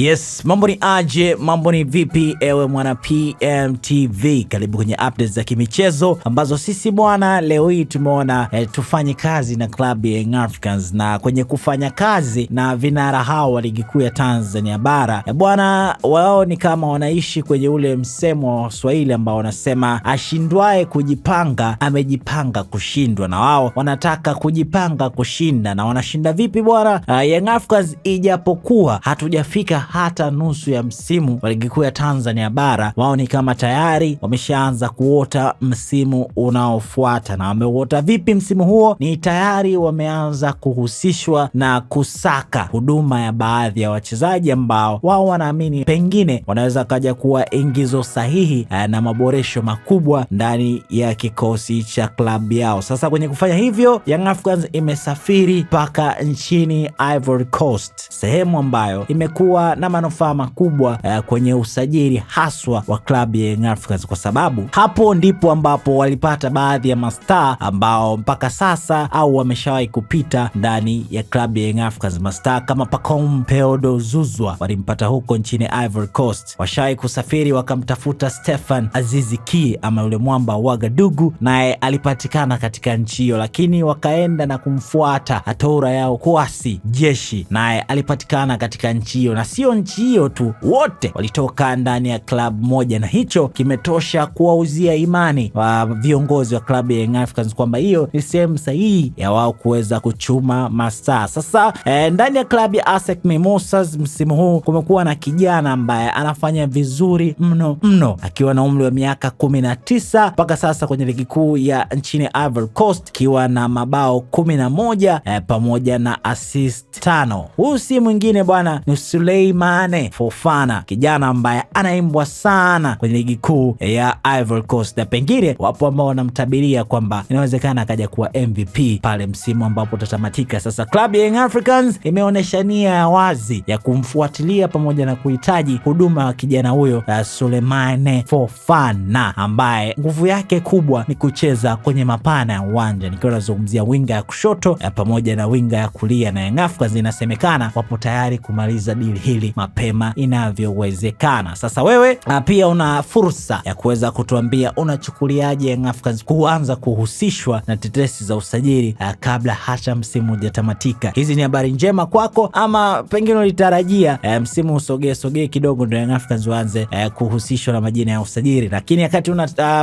Yes, mambo ni aje, mambo ni vipi ewe mwana PMTV. Karibu kwenye updates za kimichezo ambazo sisi bwana leo hii tumeona tufanye kazi na klabu ya Young Africans, na kwenye kufanya kazi na vinara hao wa ligi kuu ya Tanzania bara bwana, wao ni kama wanaishi kwenye ule msemo wa Swahili ambao wanasema ashindwae kujipanga amejipanga kushindwa, na wao wanataka kujipanga kushinda. Na wanashinda vipi bwana? Young Africans ijapokuwa hatujafika hata nusu ya msimu wa ligi kuu ya Tanzania bara, wao ni kama tayari wameshaanza kuota msimu unaofuata. Na wameota vipi msimu huo? Ni tayari wameanza kuhusishwa na kusaka huduma ya baadhi ya wachezaji ambao wao wanaamini pengine wanaweza kaja kuwa ingizo sahihi na maboresho makubwa ndani ya kikosi cha klabu yao. Sasa kwenye kufanya hivyo, Young Africans imesafiri mpaka nchini Ivory Coast, sehemu ambayo imekuwa na manufaa makubwa kwenye usajili haswa wa klabu ya Young Africans, kwa sababu hapo ndipo ambapo walipata baadhi ya mastaa ambao mpaka sasa au wameshawahi kupita ndani ya klabu ya Young Africans. Mastaa kama Pacome Peodo Zouzoua walimpata huko nchini Ivory Coast. Washawahi kusafiri wakamtafuta Stefan Azizi Ki ama yule mwamba wa Gadugu, naye alipatikana katika nchi hiyo, lakini wakaenda na kumfuata Atoura Yao Kouassi Jeshi, naye alipatikana katika nchi hiyo. Na sio nchi hiyo tu, wote walitoka ndani ya klabu moja, na hicho kimetosha kuwauzia imani wa viongozi wa klabu ya Young Africans kwamba hiyo ni sehemu sahihi ya wao kuweza kuchuma mastaa. Sasa ndani ya klabu ya ASEC Mimosas msimu huu kumekuwa na kijana ambaye anafanya vizuri mno akiwa na umri wa miaka 19 mpaka sasa kwenye ligi kuu ya nchini Ivory Coast, akiwa na mabao 11 pamoja na assist 5. Huyu si mwingine bwana, ni Souleymane Fofana, kijana ambaye anaimbwa sana kwenye ligi kuu ya Ivory Coast, na pengine wapo ambao wanamtabiria kwamba inawezekana akaja kuwa MVP pale msimu ambapo utatamatika. Sasa klabu ya Young Africans imeonyesha nia ya wazi ya kumfuatilia pamoja na kuhitaji huduma wa kijana huyo Souleymane Fofana, ambaye nguvu yake kubwa ni kucheza kwenye mapana ya uwanja, nikiwa nazungumzia winga ya kushoto pamoja na winga ya kulia. Na Young Africans inasemekana wapo tayari kumaliza deal hili mapema inavyowezekana. Sasa wewe pia una fursa ya kuweza kutuambia unachukuliaje Young Africans kuanza kuhusishwa na tetesi za usajili kabla hata msimu hujatamatika. Hizi ni habari njema kwako, ama pengine ulitarajia msimu usogee kidogo ndio Young Africans waanze kuhusishwa na majina ya usajili? Lakini wakati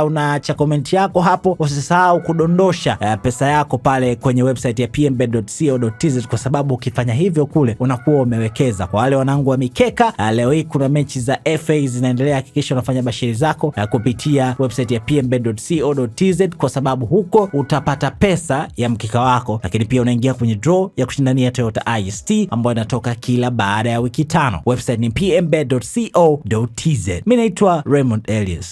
unaacha comment yako hapo, usisahau kudondosha pesa yako pale kwenye website ya pmbet.co.tz, kwa sababu ukifanya hivyo kule unakuwa umewekeza. Kwa wale wanangu wa mikeka, leo hii kuna mechi za FA zinaendelea. Hakikisha unafanya bashiri zako kupitia website ya pmbet.co.tz, kwa sababu huko utapata pesa ya mkeka wako, lakini pia unaingia kwenye draw ya kushindania Toyota IST ambayo inatoka kila baada ya wiki 5. Website ni pmbet.co.tz. Mimi naitwa Raymond Elias.